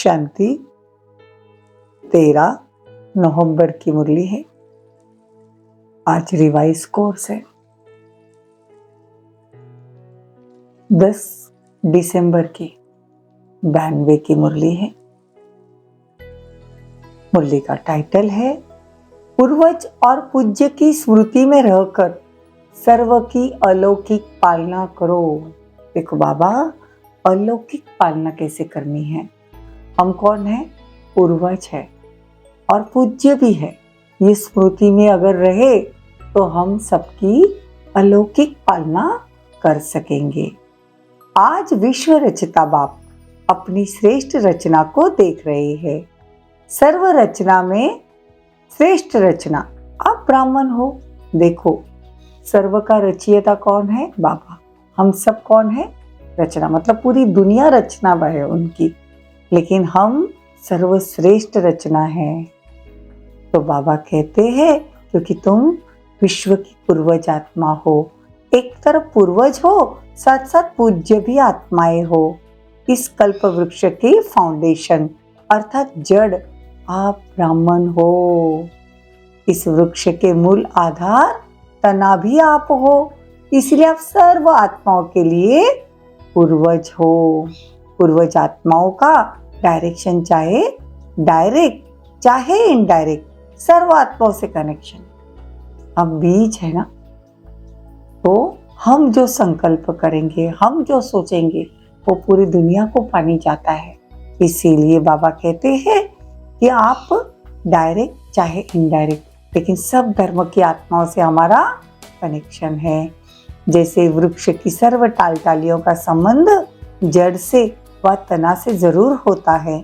शांति 13 नवंबर की मुरली है। आज रिवाइज कोर्स है। 10 दिसंबर की 92 की मुरली है। मुरली का टाइटल है पूर्वज और पूज्य की स्मृति में रहकर सर्व की अलौकिक पालना करो। देखो बाबा, अलौकिक पालना कैसे करनी है। हम कौन है? पूर्वज है और पूज्य भी है। ये स्मृति में अगर रहे तो हम सबकी अलौकिक पालना कर सकेंगे। आज विश्व रचता बाप अपनी श्रेष्ठ रचना को देख रहे हैं। सर्व रचना में श्रेष्ठ रचना आप ब्राह्मण हो। देखो, सर्व का रचयिता कौन है? बाबा। हम सब कौन है? रचना, मतलब पूरी दुनिया रचना है उनकी, लेकिन हम सर्वश्रेष्ठ रचना है। तो बाबा कहते हैं क्योंकि तुम विश्व की पूर्वज आत्मा हो। एक तरफ पूर्वज हो, साथ साथ पूज्य भी आत्माएं हो। इस कल्प वृक्ष के फाउंडेशन अर्थात जड़ आप ब्राह्मण हो। इस वृक्ष के मूल आधार तना भी आप हो, इसलिए आप सर्व आत्माओं के लिए पूर्वज हो। पूर्वज आत्माओं का डायरेक्शन चाहे डायरेक्ट चाहे इनडायरेक्ट, सर्व आत्माओं से कनेक्शन। हम बीज है ना, तो हम जो संकल्प करेंगे, हम जो सोचेंगे, वो पूरी दुनिया को पानी जाता है। इसीलिए बाबा कहते हैं कि आप डायरेक्ट चाहे इनडायरेक्ट, लेकिन सब धर्म की आत्माओं से हमारा कनेक्शन है। जैसे वृक्ष की सर्व टालियों का संबंध जड़ से व तना से जरूर होता है,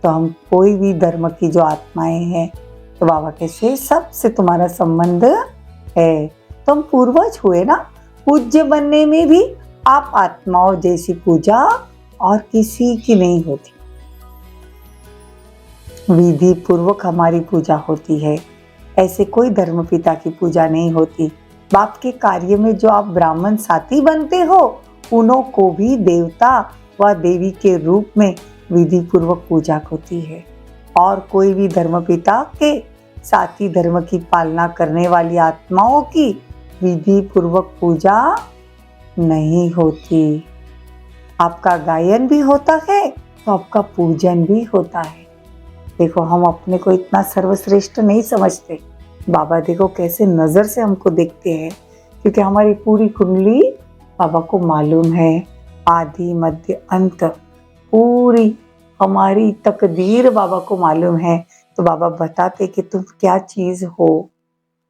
तो हम कोई भी धर्म की जो आत्माएं हैं, तो बाबा कैसे सबसे तुम्हारा संबंध है। तुम पूर्वज हुए ना। पूज्य बनने में भी आप आत्माओं जैसी पूजा और किसी की नहीं होती। विधि पूर्वक हमारी पूजा होती है, ऐसे कोई धर्म पिता की पूजा नहीं होती। बाप के कार्य में जो आप ब्राह्मण साथी बनते हो, उन्हों को भी देवता व देवी के रूप में विधि पूर्वक पूजा होती है। और कोई भी धर्म पिता के साथी धर्म की पालना करने वाली आत्माओं की विधि पूर्वक पूजा नहीं होती। आपका गायन भी होता है तो आपका पूजन भी होता है। देखो, हम अपने को इतना सर्वश्रेष्ठ नहीं समझते। बाबा देखो कैसे नजर से हमको देखते हैं, क्योंकि हमारी पूरी कुंडली बाबा को मालूम है। आदि मध्य अंत पूरी हमारी तकदीर बाबा को मालूम है। तो बाबा बताते कि तुम क्या चीज हो।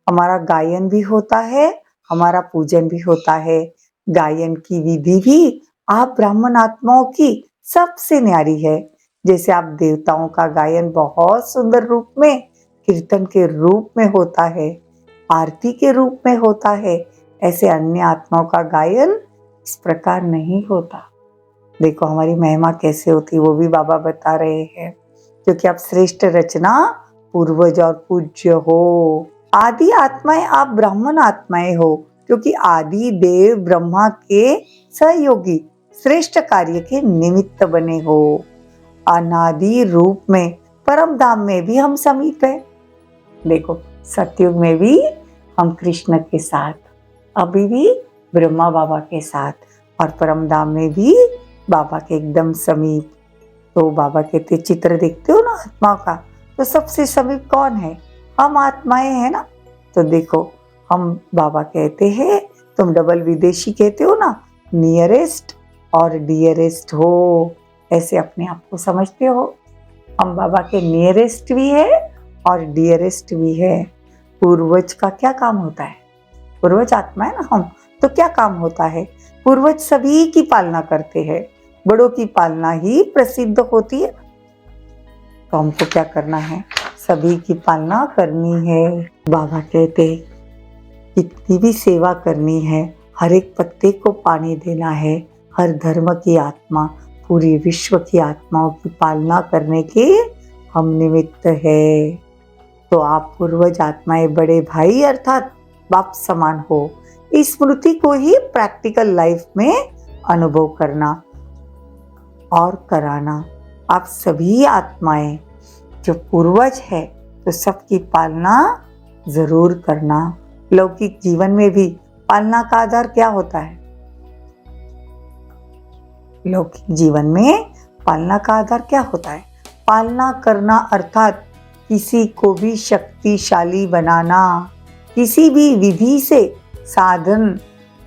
हमारा गायन भी होता है, हमारा पूजन भी होता है। गायन की विधि भी आप ब्राह्मण आत्माओं की सबसे न्यारी है। जैसे आप देवताओं का गायन बहुत सुंदर रूप में, कीर्तन के रूप में होता है, आरती के रूप में होता है, ऐसे अन्य आत्माओं का गायन इस प्रकार नहीं होता। देखो हमारी महिमा कैसे होती, वो भी बाबा बता रहे हैं। क्योंकि आप श्रेष्ठ रचना पूर्वज और पूज्य हो। आदि आत्माएं आप ब्राह्मण आत्माएं हो, क्योंकि आदि देव ब्रह्मा के सहयोगी श्रेष्ठ कार्य के निमित्त बने हो। अनादि रूप में परम धाम में भी हम समीप है। देखो, सतयुग में भी हम कृष्ण के साथ, अभी भी ब्रह्मा बाबा के साथ, और परम धाम में भी बाबा के एकदम समीप। तो बाबा कहते चित्र देखते हो ना आत्मा का, तो सबसे समीप कौन है? हम आत्माएं हैं ना। तो देखो, हम बाबा कहते हैं, तुम डबल विदेशी कहते हो ना, नियरेस्ट और डियरेस्ट हो, ऐसे अपने आप को समझते हो। हम बाबा के नियरेस्ट भी है और डियरेस्ट भी है। पूर्वज का क्या काम होता है? पूर्वज आत्मा है ना हम, तो क्या काम होता है? पूर्वज सभी की पालना करते हैं। बड़ों की पालना ही प्रसिद्ध होती है। तो हमको क्या करना है? सभी की पालना करनी है। बाबा कहते कितनी भी सेवा करनी है, हर एक पत्ते को पानी देना है। हर धर्म की आत्मा, पूरी विश्व की आत्माओं की पालना करने के हम निमित्त है। तो आप पूर्वज आत्माएं बड़े भाई अर्थात बाप समान हो। इस स्मृति को ही प्रैक्टिकल लाइफ में अनुभव करना और कराना। आप सभी आत्माएं जो पूर्वज है तो सबकी पालना जरूर करना। लौकिक जीवन में भी पालना का आधार क्या होता है? लौकिक जीवन में पालना का आधार क्या होता है? पालना करना अर्थात किसी को भी शक्तिशाली बनाना। किसी भी विधि से, साधन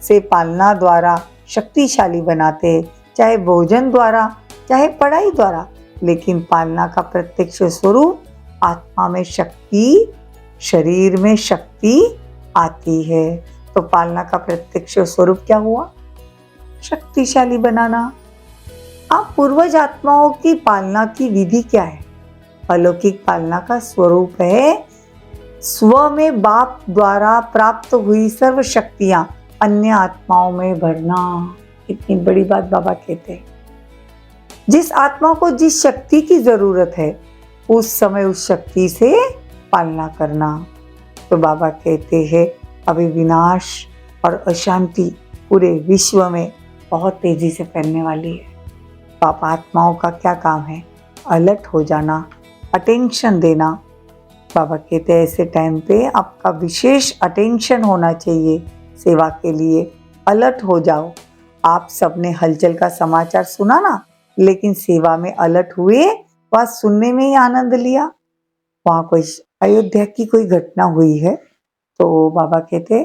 से पालना द्वारा शक्तिशाली बनाते हैं, चाहे भोजन द्वारा, चाहे पढ़ाई द्वारा। लेकिन पालना का प्रत्यक्ष स्वरूप आत्मा में शक्ति, शरीर में शक्ति आती है। तो पालना का प्रत्यक्ष स्वरूप क्या हुआ? शक्तिशाली बनाना। आप पूर्वज आत्माओं की पालना की विधि क्या है? अलौकिक पालना का स्वरूप है स्व में बाप द्वारा प्राप्त हुई सर्व शक्तियां अन्य आत्माओं में भरना। इतनी बड़ी बात बाबा कहते हैं। जिस आत्मा को जिस शक्ति की जरूरत है उस समय उस शक्ति से पालना करना। तो बाबा कहते हैं अभी विनाश और अशांति पूरे विश्व में बहुत तेजी से फैलने वाली है। तो आप आत्माओं का क्या काम है? अलर्ट हो जाना, अटेंशन देना। बाबा कहते हैं ऐसे टाइम पे आपका विशेष अटेंशन होना चाहिए सेवा के लिए। अलर्ट हो जाओ। आप सबने हलचल का समाचार सुना ना, लेकिन सेवा में अलर्ट हुए, वह सुनने में ही आनंद लिया। वहाँ कोई अयोध्या की कोई घटना हुई है, तो बाबा कहते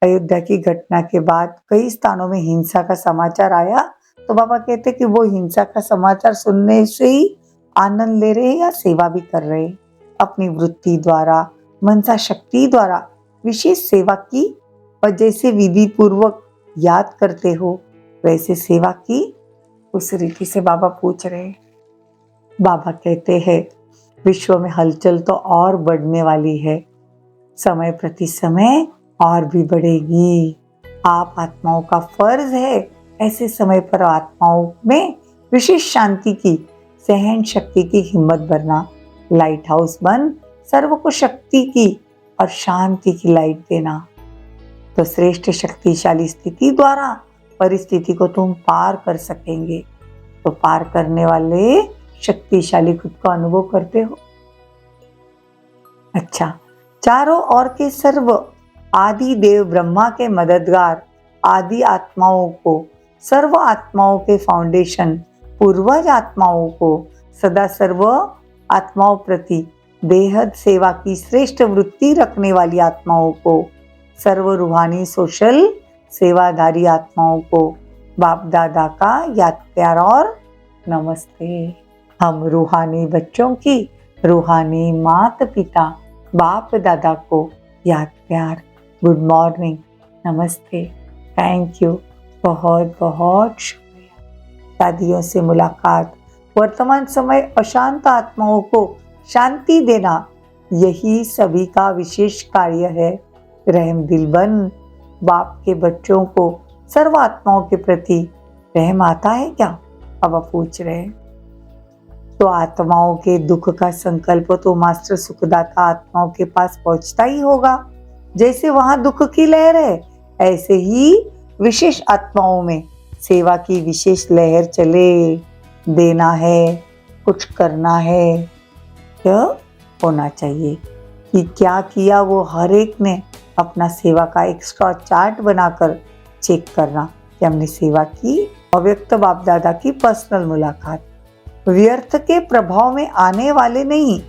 अयोध्या की घटना के बाद कई स्थानों में हिंसा का समाचार आया। तो बाबा कहते कि वो हिंसा का समाचार सुनने से ही आनंद ले रहे या सेवा भी कर रहे। अपनी वृत्ति द्वारा, मनसा शक्ति द्वारा विशेष सेवा की और जैसे विधि पूर्वक याद करते हो वैसे सेवा की, उस रीति से बाबा पूछ रहे। बाबा कहते हैं विश्व में हलचल तो और बढ़ने वाली है, समय प्रति समय और भी बढ़ेगी। आप आत्माओं का फर्ज है ऐसे समय पर आत्माओं में विशेष शांति की, सहन शक्ति की हिम्मत भरना। लाइट हाउस बन सर्व को शक्ति की और शांति की लाइट देना। तो श्रेष्ठ शक्तिशाली स्थिति द्वारा परिस्थिति को तुम पार कर सकेंगे। तो पार करने वाले शक्तिशाली खुद को अनुभव करते हो। अच्छा, चारों ओर के सर्व आदि देव ब्रह्मा के मददगार आदि आत्माओं को, सर्व आत्माओं के फाउंडेशन पूर्वज आत्माओं को, सदा सर्व आत्माओं प्रति बेहद सेवा की श्रेष्ठ वृत्ति रखने वाली आत्माओं को, सर्व रूहानी सोशल सेवाधारी आत्माओं को बाप दादा का याद प्यार और नमस्ते। हम रूहानी बच्चों की, रूहानी माता पिता बाप दादा को याद प्यार, गुड मॉर्निंग, नमस्ते, थैंक यू, बहुत बहुत शुक्रिया। दादियों से मुलाकात, वर्तमान समय अशांत आत्माओं को शांति देना, यही सभी का विशेष कार्य है। रहम दिल बन बाप के बच्चों को सर्व आत्माओं के प्रति रहम आता है क्या? अब आप पूछ रहे हैं। तो आत्माओं के दुख का संकल्प तो मास्टर सुखदाता आत्माओं के पास पहुंचता ही होगा। जैसे वहां दुख की लहर है, ऐसे ही विशेष आत्माओं में सेवा की विशेष लहर चले। देना है, कुछ करना है, यह होना चाहिए कि क्या किया वो हर एक ने अपना सेवा का एक्स्ट्रा चार्ट बनाकर चेक करना कि हमने सेवा की। अव्यक्त बाप दादा की पर्सनल मुलाकात, व्यर्थ के प्रभाव में आने वाले नहीं,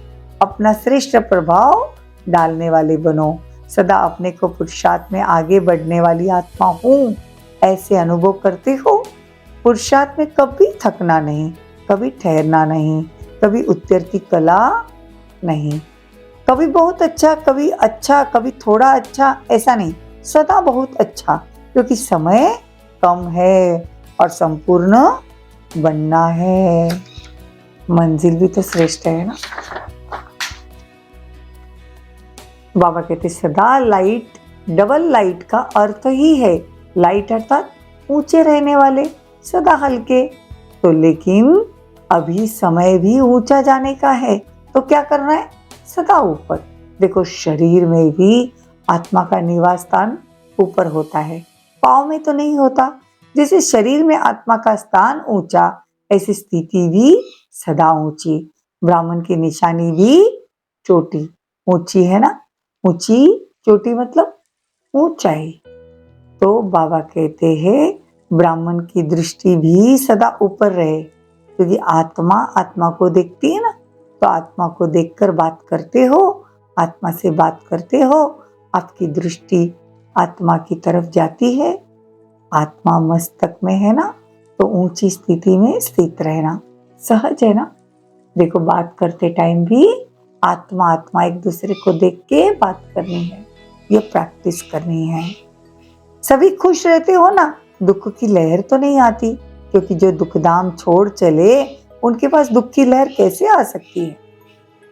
अपना श्रेष्ठ प्रभाव डालने वाले बनो। सदा अपने को पुरुषार्थ में आगे बढ़ने वाली आत्मा हूँ ऐसे अनुभव करते हो। पुरुषार्थ में कभी थकना नहीं, कभी ठहरना नहीं, कभी उत्तर की कला नहीं, कभी बहुत अच्छा, कभी थोड़ा अच्छा, ऐसा नहीं, सदा बहुत अच्छा, क्योंकि समय कम है और संपूर्ण बनना है। मंजिल भी तो श्रेष्ठ है ना। बाबा कहते सदा लाइट, डबल लाइट का अर्थ ही है लाइट अर्थात ऊंचे रहने वाले, सदा हल्के। तो लेकिन अभी समय भी ऊंचा जाने का है, तो क्या करना है? सदा ऊपर। देखो शरीर में भी आत्मा का निवास स्थान ऊपर होता है, पाँव में तो नहीं होता। जैसे शरीर में आत्मा का स्थान ऊंचा, ऐसी स्थिति भी सदा ऊंची। ब्राह्मण की निशानी भी चोटी, ऊंची है ना, ऊंची चोटी मतलब ऊंचाई। तो बाबा कहते हैं ब्राह्मण की दृष्टि भी सदा ऊपर रहे, क्योंकि आत्मा आत्मा को देखती है ना, तो आत्मा को देखकर बात करते हो, आत्मा से बात करते हो, आपकी दृष्टि आत्मा की तरफ जाती है। आत्मा मस्तक में है ना, तो ऊंची स्थिति में स्थित रहना सहज है ना। देखो बात करते टाइम भी आत्मा आत्मा एक दूसरे को देख के बात करनी है, ये प्रैक्टिस करनी है। सभी खुश रहते हो ना, दुख की लहर तो नहीं आती, क्योंकि जो दुखधाम छोड़ चले उनके पास दुख की लहर कैसे आ सकती है।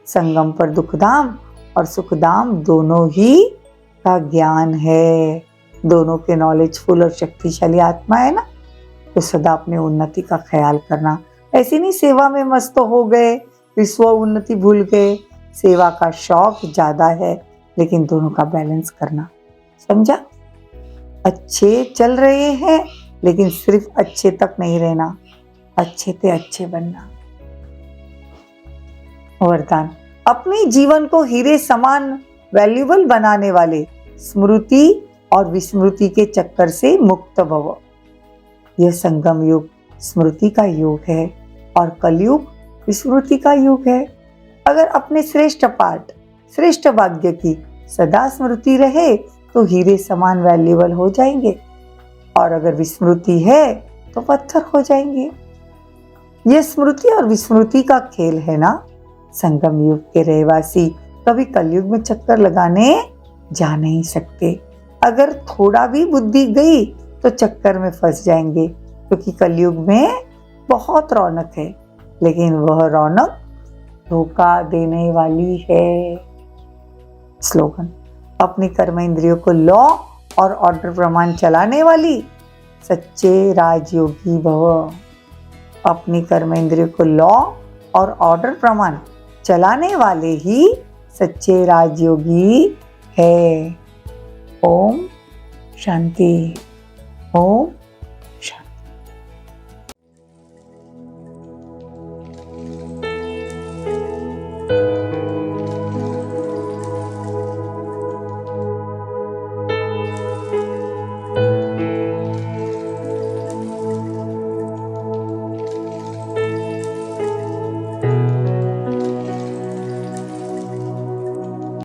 संगम पर दुखधाम और सुखधाम दोनों ही का ज्ञान है, दोनों के नॉलेजफुल और शक्तिशाली आत्मा है ना, तो सदा अपने उन्नति का ख्याल करना। ऐसे नहीं सेवा में मस्त हो गए, विश्व उन्नति भूल गए। सेवा का शौक ज्यादा है, लेकिन दोनों का बैलेंस करना, समझा। अच्छे चल रहे हैं, लेकिन सिर्फ अच्छे तक नहीं रहना, अच्छे से अच्छे बनना। वरदान, अपने जीवन को हीरे समान वैल्यूबल बनाने वाले स्मृति और विस्मृति के चक्कर से मुक्त भव। यह संगम युग स्मृति का युग है और कलयुग विस्मृति का युग है। अगर अपने श्रेष्ठ पाठ, श्रेष्ठ भाग्य की सदा स्मृति रहे तो हीरे समान वैल्यूबल हो जाएंगे, और अगर विस्मृति है तो पत्थर हो जाएंगे। यह स्मृति और विस्मृति का खेल है ना। संगम युग के रहवासी कभी कलयुग में चक्कर लगाने जा नहीं सकते। अगर थोड़ा भी बुद्धि गई तो चक्कर में फंस जाएंगे, क्योंकि कलयुग में बहुत रौनक है, लेकिन वह रौनक धोखा देने वाली है। स्लोगन, अपनी कर्म इंद्रियों को लॉ और ऑर्डर प्रमाण चलाने वाली सच्चे राजयोगी भव। अपनी कर्म इंद्रियों को लॉ और ऑर्डर प्रमाण चलाने वाले ही सच्चे राजयोगी है। ओम शांति। ओम